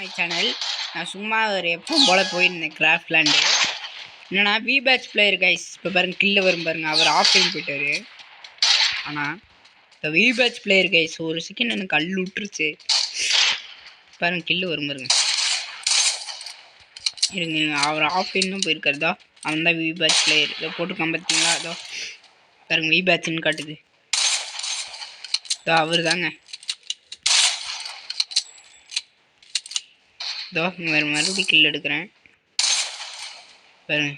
My channel. நான் சும்மா ஒரு எப்பவும் போல் போயிருந்தேன் கிராஃப்ட் லேண்டு. என்னன்னா வி பேட்ச் பிளேயர் கைஸ். இப்போ பாருங்க கில்ல வரும் பாருங்க, அவர் ஆஃப்லைன் போயிட்டாரு. ஆனால் இந்த வி பேட்ச் பிளேயர் கைஸ் ஒரு செகண்ட் எனக்கு கல் விட்டுருச்சு பாருங்க, கில்லு வரும் பாருங்க. இருங்க, அவர் ஆஃப்லைன் தான் போயிருக்காருதா. அவன் தான் வி பேட்ச் பிளேயர். இதை போட்டுக்காம பார்த்தீங்களா? அதோ பாருங்க வி பேட்ச்னு காட்டுது. இதோ அவர் தாங்க. இதோ வேறு மறுபடியும் கில் எடுக்கிறேன் பாருங்க.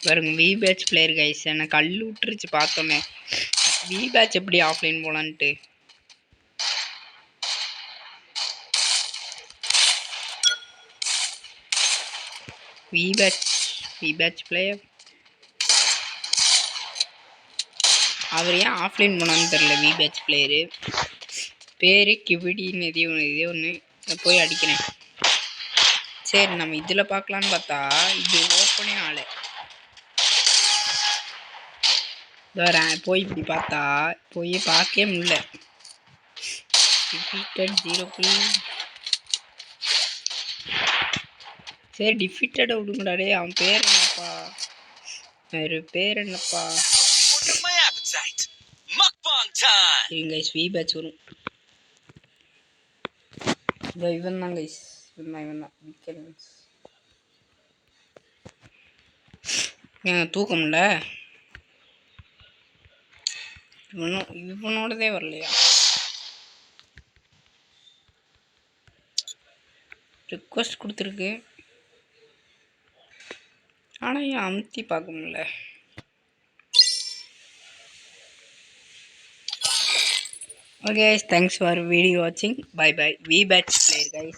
பாருங்க வி பேட்ச் பிளேயர் கைஸ். எனக்கு கல் விட்டுருச்சு பார்த்தோன்னே. வி பேட்ச் எப்படி ஆஃப்லைன் போலான்ட்டு. வி பேட்ச் பிளேயர் அவர் ஏன் ஆஃப்லைன் போனான்னு தெரில. வி பேட்ச் பிளேயரு பேர் கிவிடின்னு இதே ஒன்று போய் அடிக்கிறேன். சரி நம்ம இதில் பார்க்கலான்னு பார்த்தா இது ஓப்பனே ஆளு வரேன். போய் இப்படி பார்த்தா போய் பார்க்கவே முடியல. டிஃபீட்டட் 0. சரி டிஃபீட்டட் விடுங்கடாடே. அவன் பேர் என்னப்பா? பேர் என்னப்பா? இவன் கைஸ் வி பேட்ச் வரும். இவன் தான் கைஸ். இவன் தான் தூக்கம்ல. இவனோடதே வரலையா? ரிக்வஸ்ட் கொடுத்துருக்கு ஆனால் ஏன் அமுத்தி பார்க்க முடியல. Okay guys, thanks for video watching. Bye bye. We batch player guys.